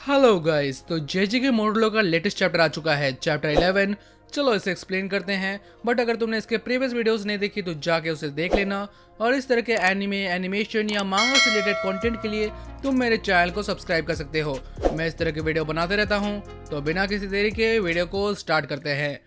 Hello guys, तो JJ के मोडलो का लेटेस्ट चैप्टर आ चुका है, चैप्टर 11। चलो इसे एक्सप्लेन करते हैं। बट अगर तुमने इसके प्रीवियस वीडियोस नहीं देखी तो जाके उसे देख लेना। और इस तरह के एनिमे, एनिमेशन या मांगा से रिलेटेड कंटेंट के लिए तुम मेरे चैनल को सब्सक्राइब कर सकते हो। मैं इस तरह के वीडियो बनाते रहता हूँ। तो बिना किसी देरी के वीडियो को स्टार्ट करते हैं।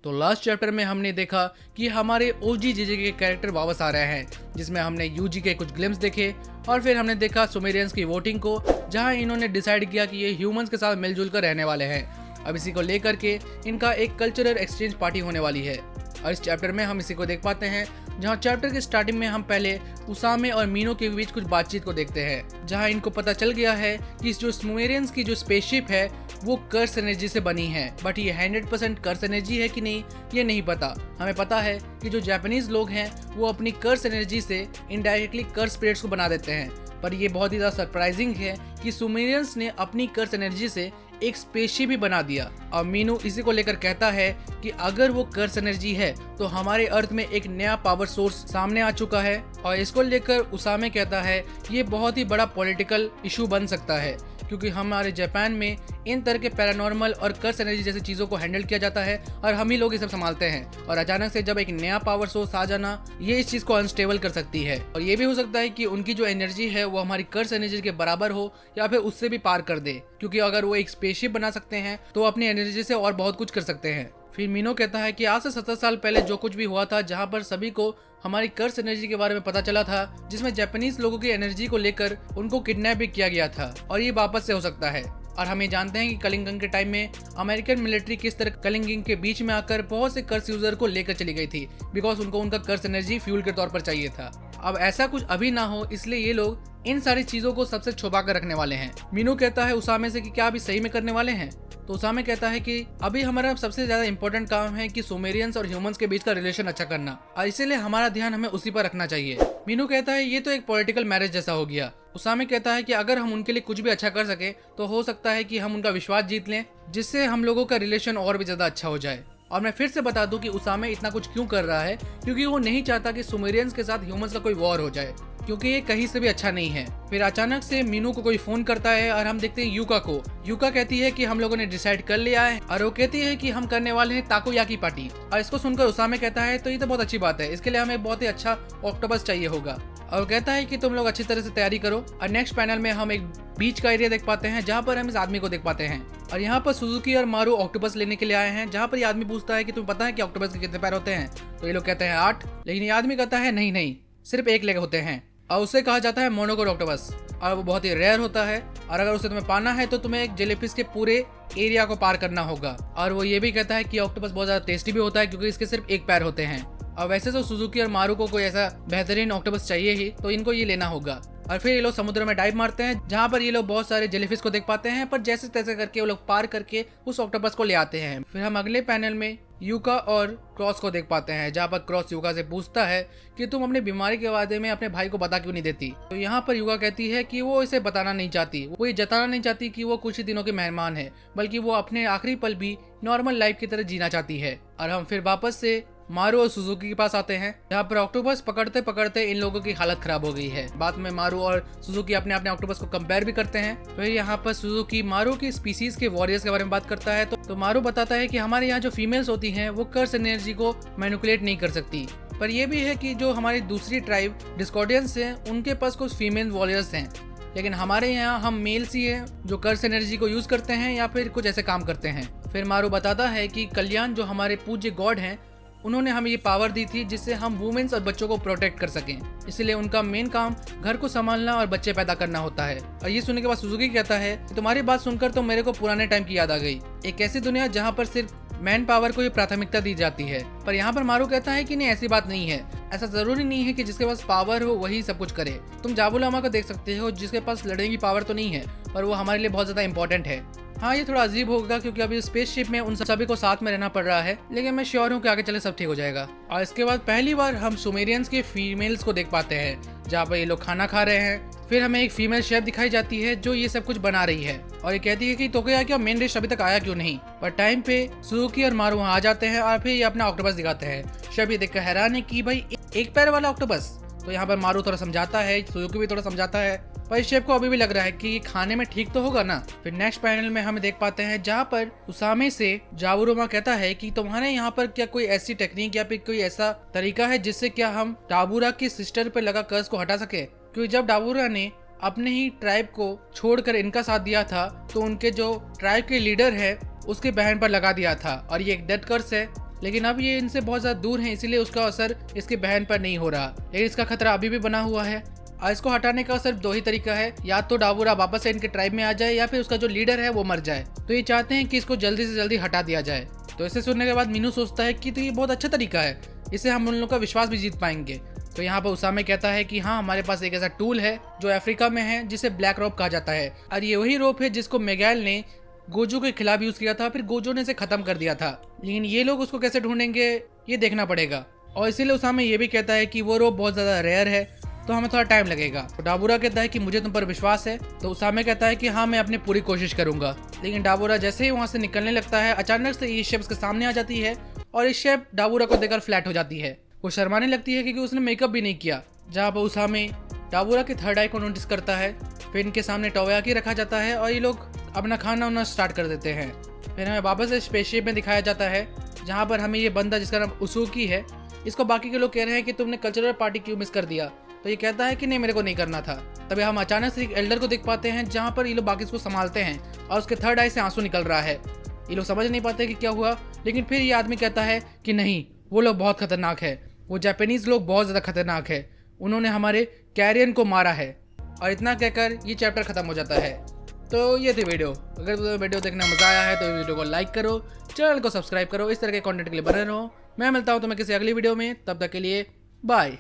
तो लास्ट चैप्टर में हमने देखा कि हमारे ओजी जेजे के कैरेक्टर वापस आ रहे हैं, जिसमें हमने यूजी के कुछ ग्लिम्स देखे। और फिर हमने देखा सुमेरियंस की वोटिंग को, जहां इन्होंने डिसाइड किया कि ये ह्यूमंस के साथ मिलजुल कर रहने वाले हैं। अब इसी को लेकर के इनका एक कल्चरल एक्सचेंज पार्टी होने वाली है। और इस चैप्टर में हम इसी को देख पाते हैं, जहां चैप्टर के स्टार्टिंग में हम पहले उसामे और मीनो के बीच कुछ बातचीत को देखते हैं, जहां इनको पता चल गया है कि जो सुमेरियंस की जो स्पेसशिप है वो कर्स एनर्जी से बनी है। बट ये 100% कर्स एनर्जी है कि नहीं, ये नहीं पता। हमें पता है कि जो जापानीज लोग हैं वो अपनी कर्स एनर्जी से इनडायरेक्टली कर्स स्पिरिट्स को बना देते हैं। पर ये बहुत ही ज़्यादा सरप्राइजिंग है कि सुमेरियंस ने अपनी कर्स एनर्जी से एक स्पेसशिप भी बना दिया। और मीनू इसी को लेकर कहता है कि अगर वो कर्स एनर्जी है तो हमारे अर्थ में एक नया पावर सोर्स सामने आ चुका है। और इसको लेकर उसामे कहता है ये बहुत ही बड़ा पॉलिटिकल इशू बन सकता है, क्योंकि हमारे जापान में इन तरह के पैरानॉर्मल और कर्स एनर्जी जैसी चीज़ों को हैंडल किया जाता है और हम ही लोग ये सब संभालते हैं। और अचानक से जब एक नया पावर सोर्स आ जाना, ये इस चीज़ को अनस्टेबल कर सकती है। और ये भी हो सकता है कि उनकी जो एनर्जी है वो हमारी कर्स एनर्जी के बराबर हो या फिर उससे भी पार कर दे, क्योंकि अगर वो एक स्पेसशिप बना सकते हैं तो अपनी एनर्जी से और बहुत कुछ कर सकते हैं। फिर मीनो कहता है कि आज से 70 साल पहले जो कुछ भी हुआ था, जहाँ पर सभी को हमारी कर्स एनर्जी के बारे में पता चला था, जिसमें जापानीज लोगों की एनर्जी को लेकर उनको किडनैप भी किया गया था, और ये वापस से हो सकता है। और हम ये जानते हैं कि कलिंगन के टाइम में अमेरिकन मिलिट्री किस तरह कलिंगन के बीच में आकर बहुत से कर्स यूजर को लेकर चली गई थी, बिकॉज उनको उनका कर्स एनर्जी फ्यूल के तौर पर चाहिए था। अब ऐसा कुछ अभी ना हो, इसलिए ये लोग इन सारी चीजों को सबसे छुपा कर रखने वाले हैं। मीनू कहता है उसामे से कि क्या अभी सही में करने वाले हैं। तो उसामे कहता है कि अभी हमारा सबसे ज्यादा इंपॉर्टेंट काम है कि सुमेरियंस और ह्यूमंस के बीच का रिलेशन अच्छा करना, और इसीलिए हमारा ध्यान हमें उसी पर रखना चाहिए। मीनू कहता है ये तो एक पॉलिटिकल मैरिज जैसा हो गया। उसामे कहता है कि अगर हम उनके लिए कुछ भी अच्छा कर सके तो हो सकता है कि हम उनका विश्वास जीत लें, जिससे हम लोगों का रिलेशन और भी ज्यादा अच्छा हो जाए। और मैं फिर से बता दूं कि उसामे इतना कुछ क्यों कर रहा है, क्योंकि वो नहीं चाहता कि सुमेरियंस के साथ ह्यूमंस का कोई वॉर हो जाए, क्योंकि ये कहीं से भी अच्छा नहीं है। फिर अचानक से मीनू को कोई फोन करता है और हम देखते हैं यूका को। यूका कहती है कि हम लोगों ने डिसाइड कर लिया है, और वो कहती है कि हम करने वाले हैं ताकोयाकी पार्टी। और इसको सुनकर उसामे कहता है तो ये तो बहुत अच्छी बात है, इसके लिए हमें बहुत ही अच्छा ऑक्टोपस चाहिए होगा। और कहता है कि तुम लोग अच्छी तरह से तैयारी करो। और नेक्स्ट पैनल में हम एक बीच का एरिया देख पाते हैं, जहाँ पर हम इस आदमी को देख पाते हैं। और यहाँ पर सुजुकी और मारू ऑक्टोपस लेने के लिए आए हैं, जहाँ पर ये आदमी पूछता है कि तुम्हें पता है कि ऑक्टोपस के कितने पैर होते हैं। तो ये लोग कहते हैं 8, लेकिन ये आदमी कहता है नहीं नहीं, सिर्फ 1 लेग होते हैं, और उसे कहा जाता है मोनोकोर ऑक्टोपस, और वो बहुत ही रेयर होता है। और अगर उसे तुम्हें पाना है तो तुम्हें एक जेलीफिश के पूरे एरिया को पार करना होगा। और वो ये भी कहता है कि ऑक्टोपस बहुत ज्यादा टेस्टी भी होता है, क्योंकि इसके सिर्फ 1 पैर होते हैं। और वैसे तो सुजुकी और मारू को कोई ऐसा बेहतरीन ऑक्टोपस चाहिए ही, तो इनको ये लेना होगा। और फिर ये लोग समुद्र में डाइव मारते हैं, जहाँ पर ये लोग बहुत सारे जेलीफिश को देख पाते हैं, पर जैसे तैसे करके वो लोग पार करके उस ऑक्टोपस को ले आते हैं। फिर हम अगले पैनल में यूका और क्रॉस को देख पाते हैं, जहाँ पर क्रॉस यूका से पूछता है कि तुम अपनी बीमारी के बारे में अपने भाई को बता क्यों नहीं देती। तो यहाँ पर यूका कहती है कि वो इसे बताना नहीं चाहती, वो ये जताना नहीं चाहती कि वो कुछ ही दिनों की मेहमान है, बल्कि वो अपने आखिरी पल भी नॉर्मल लाइफ की तरह जीना चाहती है। और हम फिर वापस से मारू और सुजुकी के पास आते हैं, जहाँ पर ऑक्टोपस पकड़ते पकड़ते इन लोगों की हालत खराब हो गई है। बाद में मारू और सुजुकी अपने अपने ऑक्टोपस को कंपेयर भी करते हैं। फिर यहाँ पर सुजुकी मारू की स्पीसीज के वॉरियर्स के बारे में बात करता है। तो मारू बताता है कि हमारे यहाँ जो फीमेल्स होती हैं वो कर्स एनर्जी को मैनिपुलेट नहीं कर सकती, पर यह भी है कि जो हमारी दूसरी ट्राइब डिस्कॉर्डियंस हैं उनके पास कुछ फीमेल वॉरियर्स हैं, लेकिन हमारे यहाँ हम मेल्स ही हैं जो कर्स एनर्जी को यूज करते हैं या फिर कुछ ऐसे काम करते हैं। फिर मारू बताता है कि कल्याण जो हमारे पूज्य गॉड हैं, उन्होंने हमें ये पावर दी थी जिससे हम वुमेन्स और बच्चों को प्रोटेक्ट कर सकें, इसलिए उनका मेन काम घर को संभालना और बच्चे पैदा करना होता है। और ये सुनने के बाद सुजुकी कहता है कि तुम्हारी बात सुनकर तो मेरे को पुराने टाइम की याद आ गई, एक ऐसी दुनिया जहाँ पर सिर्फ मैन पावर को ये प्राथमिकता दी जाती है। पर यहाँ पर मारू कहता है कि नहीं, ऐसी बात नहीं है, ऐसा जरूरी नहीं है कि जिसके पास पावर हो वही सब कुछ करे। तुम जाबुलामा को देख सकते हो, जिसके पास लड़ने की पावर तो नहीं है, पर वो हमारे लिए बहुत ज्यादा इंपॉर्टेंट है। हाँ, ये थोड़ा अजीब होगा क्योंकि अभी स्पेसशिप में उन सभी को साथ में रहना पड़ रहा है, लेकिन मैं श्योर हूँ कि आगे चले सब ठीक हो जाएगा। और इसके बाद पहली बार हम सुमेरियंस के फीमेल्स को देख पाते हैं, जहाँ पर ये लोग खाना खा रहे हैं। फिर हमें एक फीमेल शेफ दिखाई जाती है जो ये सब कुछ बना रही है और ये कहती है कि तोकोयाकी मेन डिश अभी तक आया क्यों नहीं। पर टाइम पे सुजुकी और मारू वहाँ आ जाते हैं और फिर ये अपना ऑक्टोपस दिखाते हैं। शेफ ये देखकर हैरान है कि भाई एक पैर वाला ऑक्टोपस। तो यहाँ पर मारू थोड़ा समझाता है, सुजुकी भी थोड़ा समझाता है, पर इस शेफ को अभी भी लग रहा है कि खाने में ठीक तो होगा ना। फिर नेक्स्ट पैनल में हम देख पाते हैं जहाँ पर उसामे से जावुरोमा कहता है कि तुम्हारे यहाँ पर क्या कोई ऐसी टेक्निक या फिर कोई ऐसा तरीका है जिससे क्या हम डाबूरा की सिस्टर पे लगा कर्ज को हटा सके। क्योंकि जब डाबूरा ने अपने ही ट्राइब को छोड़कर इनका साथ दिया था तो उनके जो ट्राइब के लीडर है उसके बहन पर लगा दिया था और ये एक डेथ कर्ज है। लेकिन अब ये इनसे बहुत ज्यादा दूर है, इसीलिए उसका असर इसकी बहन पर नहीं हो रहा, लेकिन इसका खतरा अभी भी बना हुआ है। और इसको हटाने का सिर्फ 2 ही तरीका है, या तो डाबूरा वापस से इनके ट्राइब में आ जाए या फिर उसका जो लीडर है वो मर जाए। तो ये चाहते हैं कि इसको जल्दी से जल्दी हटा दिया जाए। तो इसे सुनने के बाद मीनू सोचता है कि तो ये बहुत अच्छा तरीका है, इससे हम उन लोगों का विश्वास भी जीत पाएंगे। तो यहाँ पर उसामे कहता है कि हाँ, हमारे पास एक ऐसा टूल है जो अफ्रीका में है जिसे ब्लैक रोप कहा जाता है, और ये वही रोप है जिसको मिगेल ने गोजो के खिलाफ यूज किया था, फिर गोजो ने इसे खत्म कर दिया था। लेकिन ये लोग उसको कैसे ढूंढेंगे ये देखना पड़ेगा। और इसीलिए उसामे ये भी कहता है कि वो रोप बहुत ज्यादा रेयर है तो हमें थोड़ा टाइम लगेगा। तो डाबूरा कहता है कि मुझे तुम पर विश्वास है। तो उसामे कहता है कि हाँ, मैं अपनी पूरी कोशिश करूंगा। लेकिन डाबूरा जैसे ही वहां से निकलने लगता है, अचानक से ये शेफ उसके सामने आ जाती है और इस शेफ डाबूरा को देखकर फ्लैट हो जाती है। वो शर्माने लगती है क्योंकि उसने मेकअप भी नहीं किया। जहाँ पर उसामे डाबूरा के थर्ड आई को नोटिस करता है। फिर इनके सामने टोकोयाकी रखा जाता है और ये लोग अपना खाना उना स्टार्ट कर देते हैं। फिर हमें वापस से स्पेसशिप में दिखाया जाता है जहाँ पर हमें ये बंदा जिसका नाम उसूकी है, इसको बाकी के लोग कह रहे हैं कि तुमने कल्चरल पार्टी क्यों मिस कर दिया। तो ये कहता है कि नहीं, मेरे को नहीं करना था। तभी हम अचानक से एक एल्डर को देख पाते हैं जहाँ पर ये लोग बाकी इसको संभालते हैं और उसके थर्ड आई से आंसू निकल रहा है। ये लोग समझ नहीं पाते कि क्या हुआ, लेकिन फिर ये आदमी कहता है कि नहीं, वो लोग बहुत खतरनाक है, वो जापानीज लोग बहुत ज़्यादा खतरनाक है, उन्होंने हमारे कैरियन को मारा है। और इतना कहकर ये चैप्टर खत्म हो जाता है। तो ये थी वीडियो। अगर तुम्हें वीडियो देखने में मजा आया है तो वीडियो को लाइक करो, चैनल को सब्सक्राइब करो, इस तरह के कंटेंट के लिए बने रहो। मैं मिलता हूँ तुम्हें किसी अगली वीडियो में, तब तक के लिए बाय।